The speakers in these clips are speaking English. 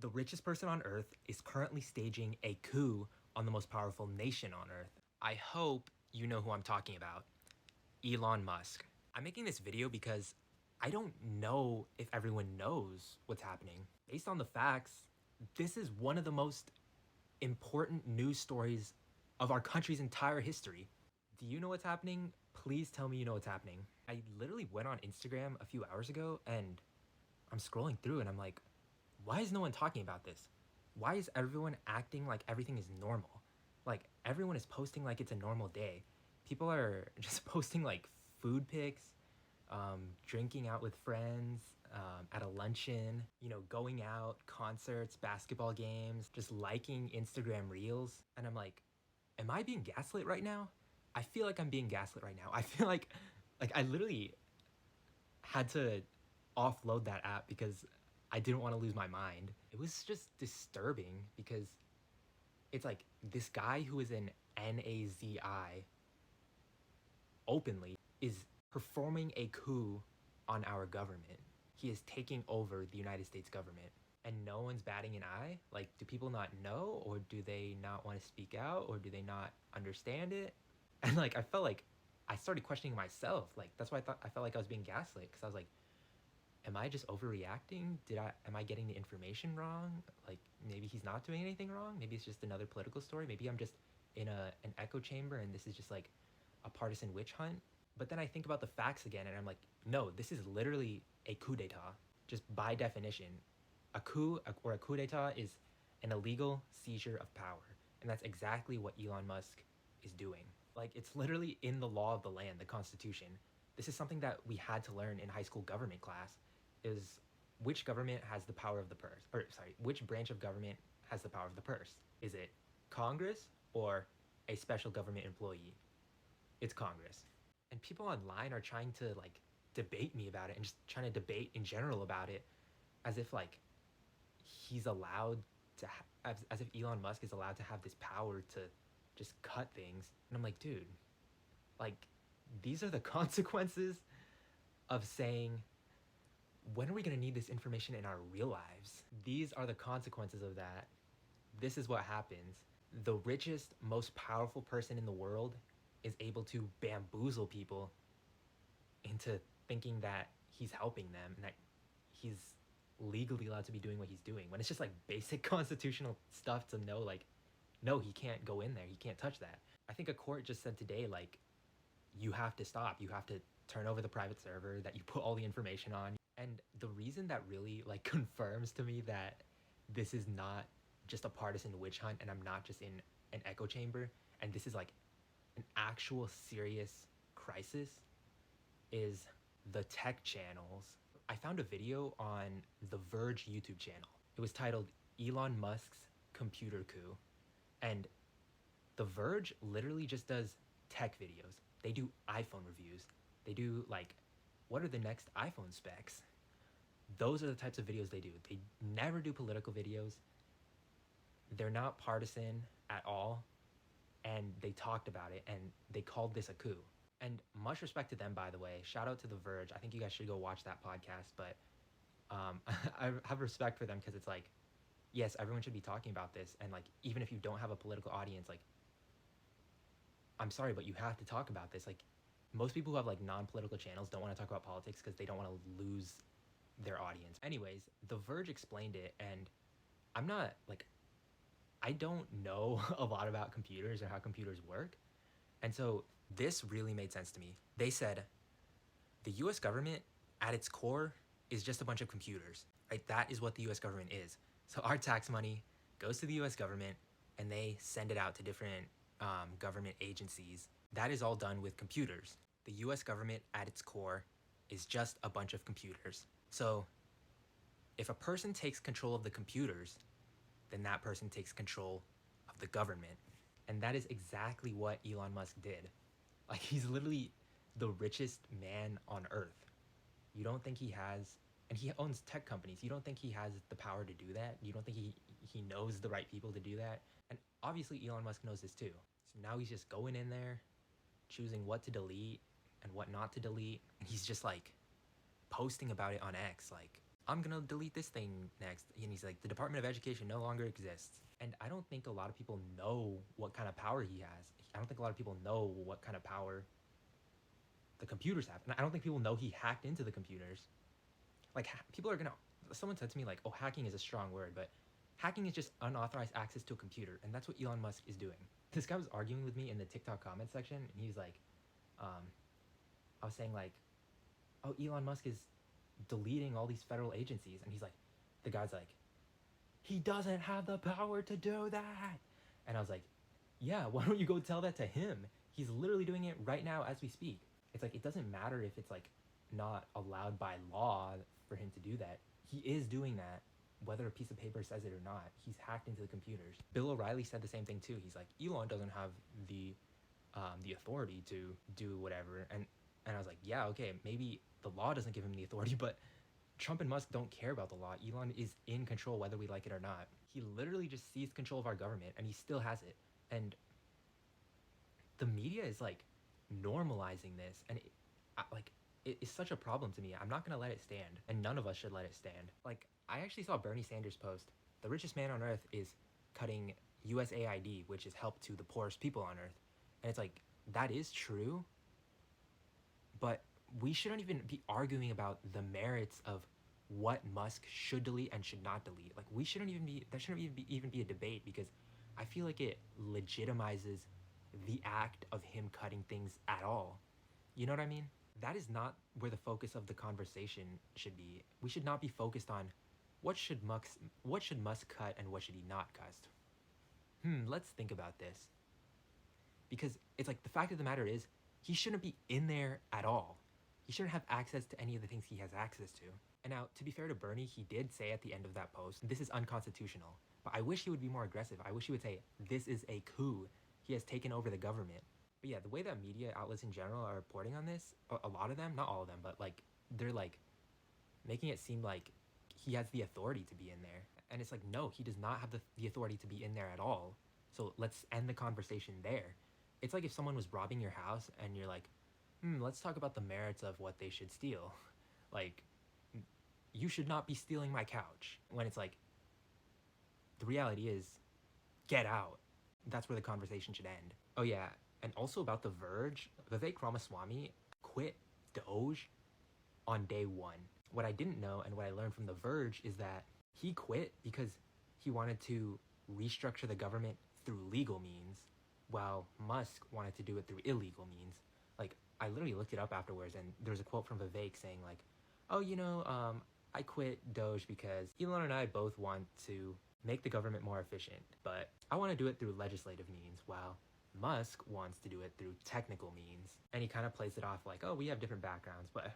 The richest person on Earth is currently staging a coup on the most powerful nation on Earth. I hope you know who I'm talking about. Elon Musk. I'm making this video because I don't know if everyone knows what's happening. Based on the facts, this is one of the most important news stories of our country's entire history. Do you know what's happening? Please tell me you know what's happening. I literally went on Instagram a few hours ago and I'm scrolling through and I'm like, why is no one talking about this? Why is everyone acting like everything is normal? Like everyone is posting like it's a normal day. People are just posting like food pics, drinking out with friends, at a luncheon, going out, concerts, basketball games, just liking Instagram reels. And I'm like, am I being gaslit right now? I feel like I'm being gaslit right now. I feel like I literally had to offload that app because I didn't want to lose my mind. It was just disturbing because it's like this guy who is an NAZI openly is performing a coup on our government. He is taking over the United States government and no one's batting an eye. Like, do people not know, or do they not want to speak out, or do they not understand it? And like, I felt like I started questioning myself. Like, that's why I felt like I was being gaslit, because I was like, am I just overreacting? Am I getting the information wrong? Like, maybe he's not doing anything wrong. Maybe it's just another political story. Maybe I'm just in an echo chamber and this is just like a partisan witch hunt. But then I think about the facts again and I'm like, no, this is literally a coup d'etat. Just by definition, a coup or a coup d'etat is an illegal seizure of power. And that's exactly what Elon Musk is doing. Like, it's literally in the law of the land, the Constitution. This is something that we had to learn in high school government class, is which government has the power of the purse, or sorry, which branch of government has the power of the purse? Is it Congress or a special government employee? It's Congress. And people online are trying to like debate me about it and just trying to debate in general about it as if like he's allowed to, as if Elon Musk is allowed to have this power to just cut things. And I'm like, dude, like, these are the consequences of saying, when are we going to need this information in our real lives? These are the consequences of that. This is what happens. The richest, most powerful person in the world is able to bamboozle people into thinking that he's helping them and that he's legally allowed to be doing what he's doing, when it's just like basic constitutional stuff to know, like, no, he can't go in there. He can't touch that. I think a court just said today, like, you have to stop. You have to turn over the private server that you put all the information on. And the reason that really like confirms to me that this is not just a partisan witch hunt and I'm not just in an echo chamber and this is like an actual serious crisis is the tech channels. I found a video on the Verge YouTube channel. It was titled Elon Musk's Computer Coup. And the Verge literally just does tech videos. They do iPhone reviews. They do like, what are the next iPhone specs? Those are the types of videos they do. They never do political videos. They're not partisan at all. And they talked about it and they called this a coup. And much respect to them, by the way. Shout out to The Verge. I think you guys should go watch that podcast. But I have respect for them because it's like, yes, everyone should be talking about this. And like, even if you don't have a political audience, like, I'm sorry, but you have to talk about this. Like, most people who have like non-political channels don't want to talk about politics because they don't want to lose their audience. Anyways, The Verge explained it, and I'm not like, I don't know a lot about computers or how computers work. And so this really made sense to me. They said the US government at its core is just a bunch of computers, right? That is what the US government is. So our tax money goes to the US government and they send it out to different government agencies. That is all done with computers. The US government at its core is just a bunch of computers. So if a person takes control of the computers, then that person takes control of the government. And that is exactly what Elon Musk did. Like, he's literally the richest man on earth. You don't think he has, and he owns tech companies. You don't think he has the power to do that? You don't think he knows the right people to do that? And obviously Elon Musk knows this too. So now he's just going in there, choosing what to delete and what not to delete. And he's just like posting about it on X. Like, I'm gonna delete this thing next. And he's like, the Department of Education no longer exists. And I don't think a lot of people know what kind of power he has. I don't think a lot of people know what kind of power the computers have. And I don't think people know he hacked into the computers. Like, people are gonna, someone said to me, like, oh, hacking is a strong word, but hacking is just unauthorized access to a computer. And that's what Elon Musk is doing. This guy was arguing with me in the TikTok comment section, and he was like, um, I was saying, like, oh, Elon Musk is deleting all these federal agencies. And he's like, the guy's like, he doesn't have the power to do that. And I was like, yeah, why don't you go tell that to him? He's literally doing it right now as we speak. It's like, it doesn't matter if it's like not allowed by law for him to do that. He is doing that, whether a piece of paper says it or not. He's hacked into the computers. Bill O'Reilly said the same thing too. He's like, Elon doesn't have the authority to do whatever. And I was like, yeah, okay, maybe the law doesn't give him the authority, but Trump and Musk don't care about the law. Elon is in control whether we like it or not. He literally just seized control of our government, and he still has it. And the media is like normalizing this, and it is such a problem to me. I'm not gonna let it stand, and none of us should let it stand. Like, I actually saw Bernie Sanders post, the richest man on earth is cutting USAID, which is help to the poorest people on earth. And it's like, that is true, but we shouldn't even be arguing about the merits of what Musk should delete and should not delete. Like, we shouldn't even be, that shouldn't even be a debate, because I feel like it legitimizes the act of him cutting things at all. You know what I mean? That is not where the focus of the conversation should be. We should not be focused on what should Musk cut and what should he not cut. Let's think about this. Because it's like, the fact of the matter is, he shouldn't be in there at all. He shouldn't have access to any of the things he has access to. And now, to be fair to Bernie, he did say at the end of that post, this is unconstitutional. But I wish he would be more aggressive. I wish he would say, this is a coup. He has taken over the government. But yeah, the way that media outlets in general are reporting on this, a lot of them, not all of them, but like, they're like making it seem like he has the authority to be in there. And it's like, no, he does not have the authority to be in there at all. So let's end the conversation there. It's like if someone was robbing your house and you're like, let's talk about the merits of what they should steal. Like, you should not be stealing my couch. When it's like, the reality is, get out. That's where the conversation should end. Oh yeah, and also about The Verge, Vivek Ramaswamy quit Doge on day one. What I didn't know and what I learned from The Verge is that he quit because he wanted to restructure the government through legal means, while Musk wanted to do it through illegal means. Like, I literally looked it up afterwards, and there's a quote from Vivek saying like, oh, I quit Doge because Elon and I both want to make the government more efficient, but I want to do it through legislative means, while Musk wants to do it through technical means. And he kind of plays it off like, oh, we have different backgrounds, but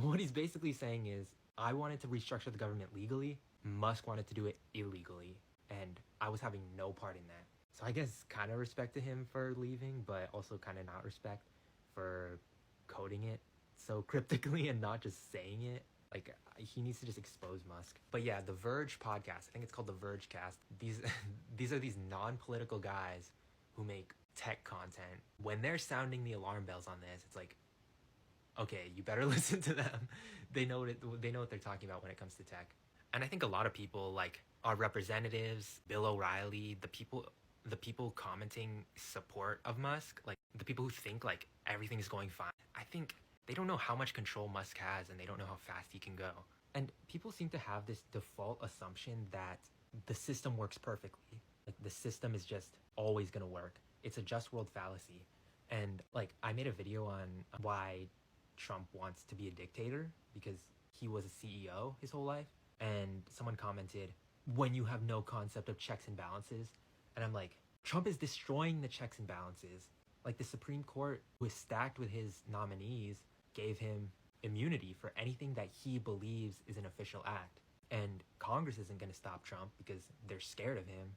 what he's basically saying is, I wanted to restructure the government legally, Musk wanted to do it illegally, and I was having no part in that. So I guess kind of respect to him for leaving, but also kind of not respect for coding it so cryptically and not just saying it. Like, he needs to just expose Musk. But yeah, the Verge podcast, I think it's called the Verge Cast. These are these non-political guys who make tech content. When they're sounding the alarm bells on this, it's like, okay, you better listen to them. They know what they're talking about when it comes to tech. And I think a lot of people, like our representatives, Bill O'Reilly, the people commenting support of Musk, like the people who think like everything's going fine, I think they don't know how much control Musk has, and they don't know how fast he can go. And people seem to have this default assumption that the system works perfectly. Like, the system is just always gonna work. It's a just world fallacy. And like, I made a video on why Trump wants to be a dictator, because he was a CEO his whole life. And someone commented, when you have no concept of checks and balances. And I'm like, Trump is destroying the checks and balances. Like, the Supreme Court was stacked with his nominees, gave him immunity for anything that he believes is an official act. And Congress isn't going to stop Trump because they're scared of him,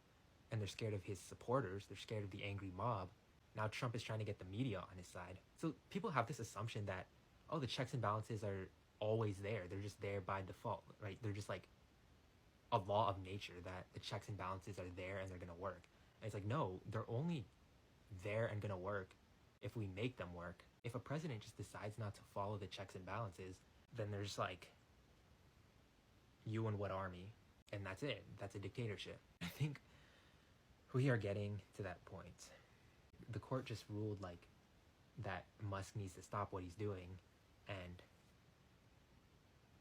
and they're scared of his supporters. They're scared of the angry mob. Now Trump is trying to get the media on his side. So people have this assumption that, oh, the checks and balances are always there. They're just there by default, right? They're just like a law of nature that the checks and balances are there and they're going to work. And it's like, no, they're only there and going to work if we make them work. If a president just decides not to follow the checks and balances, then there's like, you and what army? And that's it. That's a dictatorship. I think we are getting to that point. The court just ruled like that Musk needs to stop what he's doing, and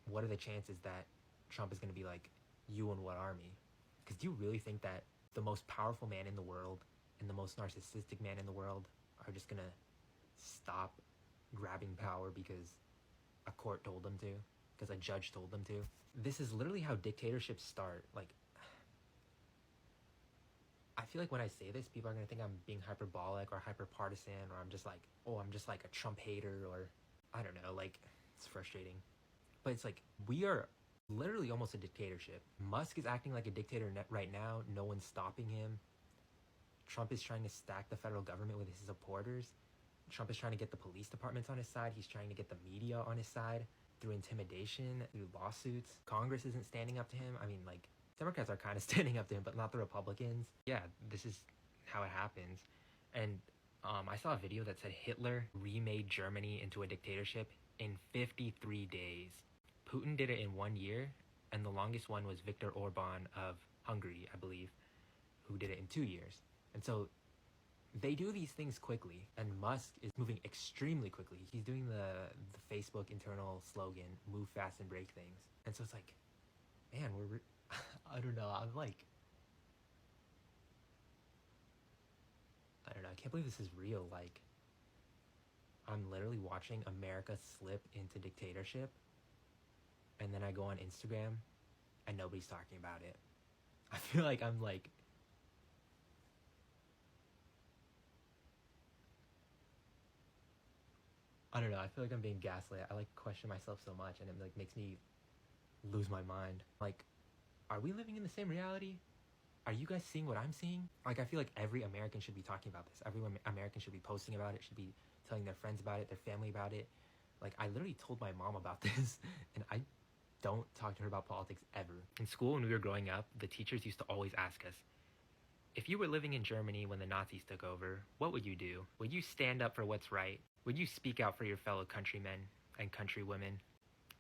what are the chances that Trump is going to be like, you and what army? Because do you really think that the most powerful man in the world and the most narcissistic man in the world are just going to stop grabbing power because a court told them to, because a judge told them to? This is literally how dictatorships start. Like, I feel like when I say this, people are going to think I'm being hyperbolic or hyper partisan, or I'm just like, oh, I'm just like a Trump hater, or I don't know, like, it's frustrating. But it's like, we are literally almost a dictatorship. Musk is acting like a dictator right now. No one's stopping him. Trump is trying to stack the federal government with his supporters. Trump is trying to get the police departments on his side. He's trying to get the media on his side through intimidation, through lawsuits. Congress isn't standing up to him. I mean, like, Democrats are kind of standing up to him, but not the Republicans. Yeah, this is how it happens. And I saw a video that said Hitler remade Germany into a dictatorship in 53 days. Putin did it in 1 year, and the longest one was Viktor Orban of Hungary, I believe, who did it in 2 years. And so they do these things quickly, and Musk is moving extremely quickly. He's doing the Facebook internal slogan, move fast and break things. And so it's like, man, I don't know, I don't know, I can't believe this is real. Like, I'm literally watching America slip into dictatorship, and then I go on Instagram and nobody's talking about it. I feel like I'm like, I don't know, I feel like I'm being gaslit. I like question myself so much, and it like makes me lose my mind. Like, are we living in the same reality? Are you guys seeing what I'm seeing? Like, I feel like every American should be talking about this. Every American should be posting about it, should be telling their friends about it, their family about it. Like, I literally told my mom about this, and I don't talk to her about politics ever. In school, when we were growing up, the teachers used to always ask us, if you were living in Germany when the Nazis took over, what would you do? Would you stand up for what's right? Would you speak out for your fellow countrymen and countrywomen?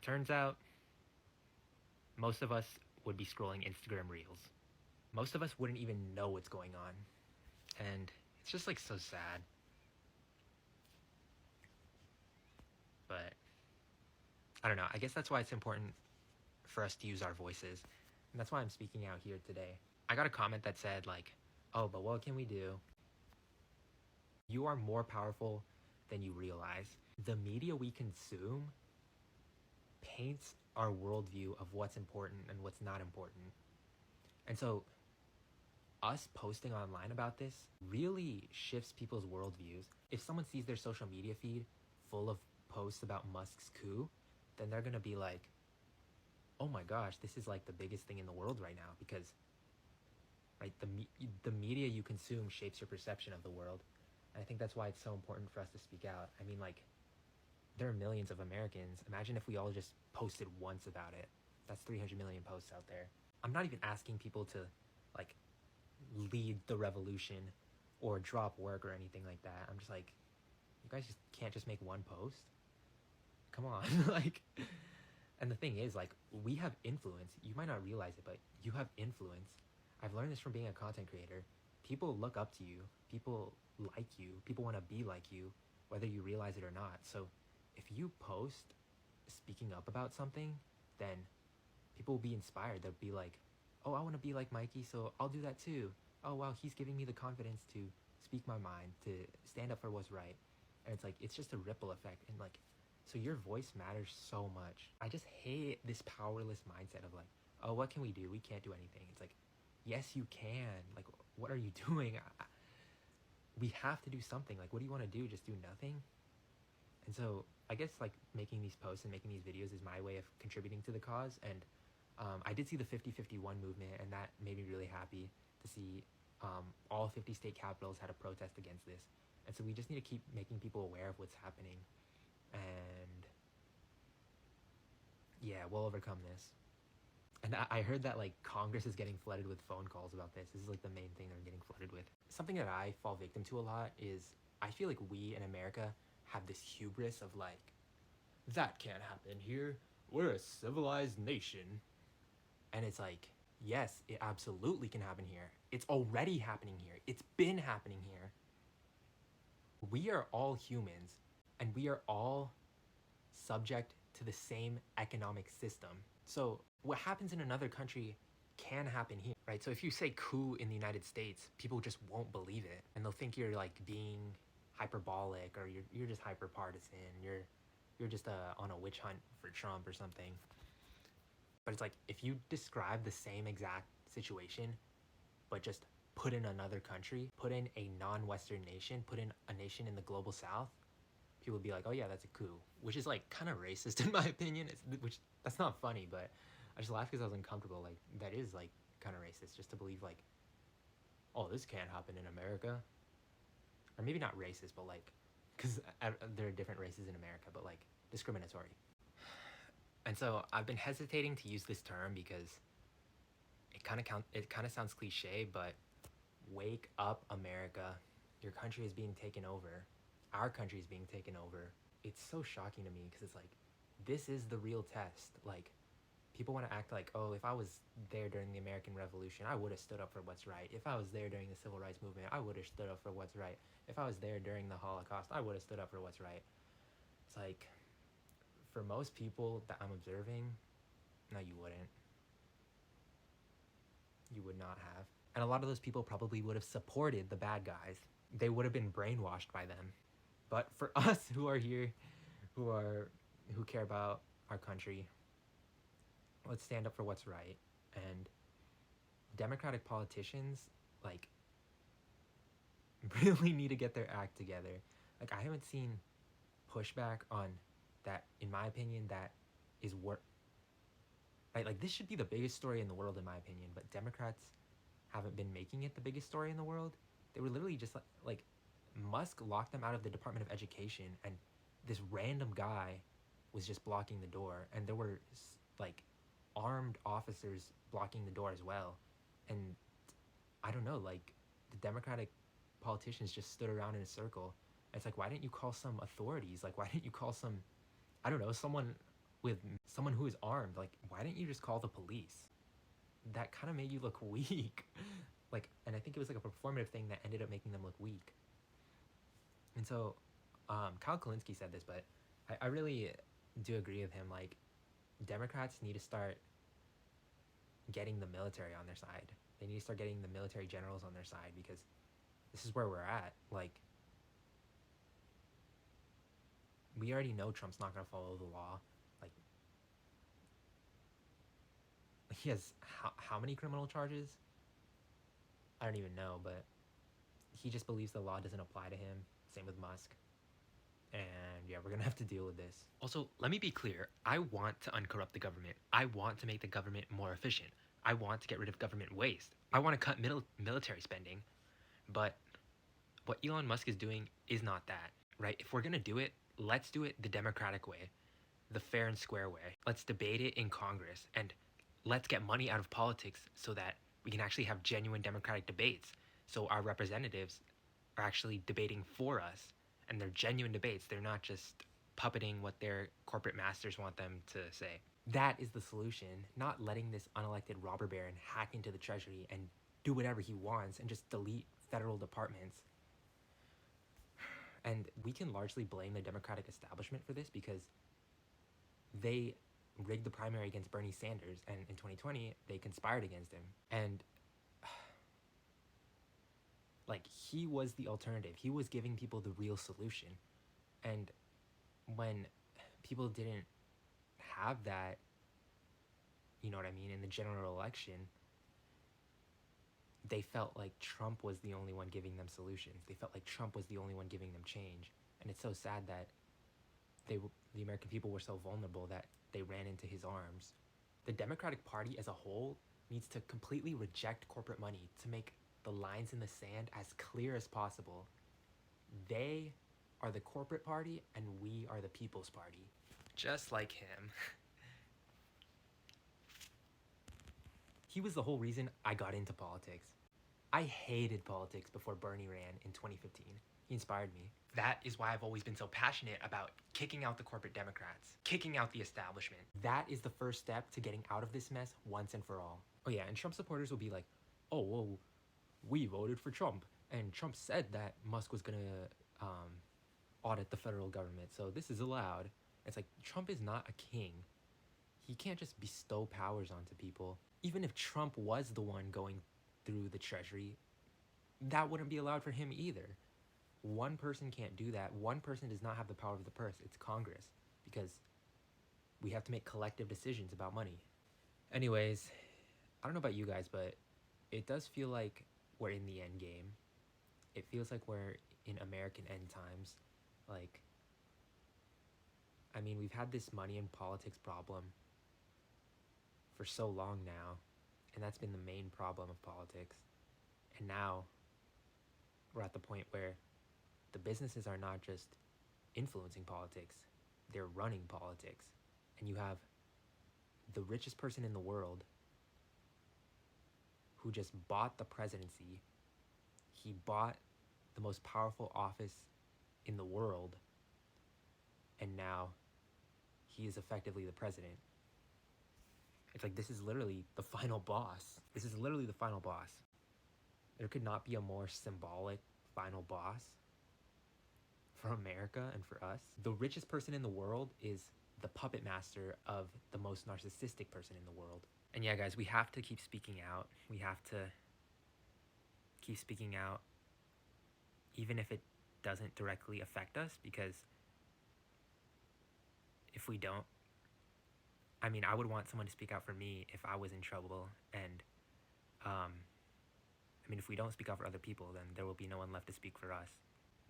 Turns out, most of us would be scrolling Instagram Reels. Most of us wouldn't even know what's going on. And it's just like so sad. But I don't know. I guess that's why it's important for us to use our voices. And that's why I'm speaking out here today. I got a comment that said like, oh, but what can we do? You are more powerful than you realize. The media we consume paints our worldview of what's important and what's not important. And so us posting online about this really shifts people's worldviews. If someone sees their social media feed full of posts about Musk's coup, then they're gonna be like, oh my gosh, this is like the biggest thing in the world right now, because right, the media you consume shapes your perception of the world. And I think that's why it's so important for us to speak out. I mean, like, there are millions of Americans. Imagine if we all just posted once about it. That's 300 million posts out there. I'm not even asking people to like lead the revolution or drop work or anything like that. I'm just like, you guys just can't just make one post? Come on. Like, and the thing is, like, we have influence. You might not realize it, but you have influence. I've learned this from being a content creator. People look up to you. People like you. People want to be like you, whether you realize it or not. So if you post speaking up about something, then people will be inspired. They'll be like, oh, I want to be like Mikey, so I'll do that too. Oh, wow, he's giving me the confidence to speak my mind, to stand up for what's right. And it's like, it's just a ripple effect. And like, so your voice matters so much. I just hate this powerless mindset of like, oh, what can we do? We can't do anything. It's like, yes, you can. Like, what are you doing? We have to do something. Like, what do you want to do? Just do nothing? And so I guess like making these posts and making these videos is my way of contributing to the cause. And I did see the 50-51 movement, and that made me really happy to see all 50 state capitals had a protest against this. And so we just need to keep making people aware of what's happening. And yeah, we'll overcome this. And I heard that like Congress is getting flooded with phone calls about this. This is like the main thing they're getting flooded with. Something that I fall victim to a lot is I feel like we in America have this hubris of like, that can't happen here. We're a civilized nation. And it's like, yes, it absolutely can happen here. It's already happening here. It's been happening here. We are all humans, and we are all subject to the same economic system. So what happens in another country can happen here, right? So if you say coup in the United States, people just won't believe it, and they'll think you're like being hyperbolic, or you're just hyper partisan. You're just on a witch hunt for Trump or something. But it's like, if you describe the same exact situation, but just put in another country, put in a non-Western nation, put in a nation in the global South, people would be like, oh yeah, that's a coup, which is like kind of racist in my opinion. Which that's not funny, but I just laughed because I was uncomfortable. Like, that is like kind of racist, just to believe like, oh, this can't happen in America. Or maybe not racist, but like, because there are different races in America, but like discriminatory. And so I've been hesitating to use this term because it kind of sounds cliche, but wake up, America. Your country is being taken over. Our country is being taken over. It's so shocking to me because it's like, this is the real test. Like, people want to act like, oh, if I was there during the American Revolution, I would have stood up for what's right. If I was there during the Civil Rights Movement, I would have stood up for what's right. If I was there during the Holocaust, I would have stood up for what's right. It's like, for most people that I'm observing, no, you wouldn't. You would not have. And a lot of those people probably would have supported the bad guys. They would have been brainwashed by them. But for us who are here, who care about our country, let's stand up for what's right. And Democratic politicians, like, really need to get their act together. Like, I haven't seen pushback on that, in my opinion, that is what, right? Like, this should be the biggest story in the world, in my opinion, but Democrats haven't been making it the biggest story in the world. They were literally just like Musk locked them out of the Department of Education, and this random guy was just blocking the door, and there were like armed officers blocking the door as well. And I don't know, like, the Democratic politicians just stood around in a circle. It's like, why didn't you call some authorities? Like, why didn't you call some, I don't know, someone who is armed? Like, why didn't you just call the police? That kind of made you look weak. Like, and I think it was like a performative thing that ended up making them look weak. And so Kyle Kalinske said this, but I really do agree with him. Like, Democrats need to start getting the military on their side. They need to start getting the military generals on their side, because this is where we're at. Like, we already know Trump's not going to follow the law. Like, he has how many criminal charges? I don't even know, but he just believes the law doesn't apply to him. Same with Musk. And yeah, we're gonna have to deal with this. Also, let me be clear. I want to uncorrupt the government. I want to make the government more efficient. I want to get rid of government waste. I want to cut military spending. But what Elon Musk is doing is not that, right? If we're gonna do it, let's do it the democratic way, the fair and square way. Let's debate it in Congress, and let's get money out of politics so that we can actually have genuine democratic debates. So our representatives are actually debating for us, and they're genuine debates. They're not just puppeting what their corporate masters want them to say. That is the solution, not letting this unelected robber baron hack into the treasury and do whatever he wants and just delete federal departments. And we can largely blame the Democratic establishment for this, because they rigged the primary against Bernie Sanders, and in 2020 they conspired against him. And like, he was the alternative. He was giving people the real solution. And when people didn't have that, you know what I mean, in the general election, they felt like Trump was the only one giving them solutions. They felt like Trump was the only one giving them change. And it's so sad that the American people were so vulnerable that they ran into his arms. The Democratic Party as a whole needs to completely reject corporate money to make the lines in the sand as clear as possible. They are the corporate party, and we are the people's party. Just like him. He was the whole reason I got into politics. I hated politics before Bernie ran in 2015. He inspired me. That is why I've always been so passionate about kicking out the corporate Democrats, kicking out the establishment. That is the first step to getting out of this mess once and for all. Oh yeah, and Trump supporters will be like, oh, well, we voted for Trump, and Trump said that Musk was gonna audit the federal government, so this is allowed. It's like, Trump is not a king. He can't just bestow powers onto people. Even if Trump was the one going through the treasury, that wouldn't be allowed for him either. One person can't do that. One person does not have the power of the purse. It's Congress, because we have to make collective decisions about money. Anyways, I don't know about you guys, but it does feel like we're in the end game. It feels like we're in American end times. Like, I mean, we've had this money and politics problem for so long now, and that's been the main problem of politics. And now we're at the point where the businesses are not just influencing politics, they're running politics. And you have the richest person in the world who just bought the presidency. He bought the most powerful office in the world, and now he is effectively the president. It's like, this is literally the final boss. This is literally the final boss. There could not be a more symbolic final boss for America and for us. The richest person in the world is the puppet master of the most narcissistic person in the world. And yeah, guys, we have to keep speaking out. We have to keep speaking out, even if it doesn't directly affect us, because if we don't, I mean, I would want someone to speak out for me if I was in trouble. And I mean, if we don't speak out for other people, then there will be no one left to speak for us.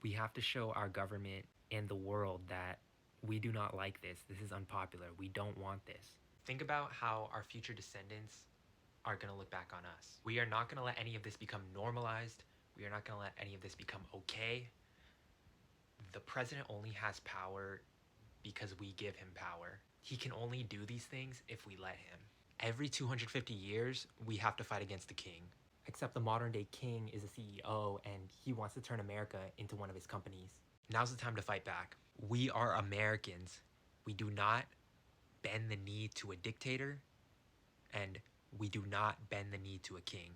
We have to show our government and the world that we do not like this. This is unpopular. We don't want this. Think about how our future descendants are going to look back on us. We are not going to let any of this become normalized. We are not going to let any of this become okay. The president only has power because we give him power. He can only do these things if we let him. Every 250 years, we have to fight against the king. Except the modern day king is a CEO and he wants to turn America into one of his companies. Now's the time to fight back. We are Americans. We do not bend the knee to a dictator, and we do not bend the knee to a king.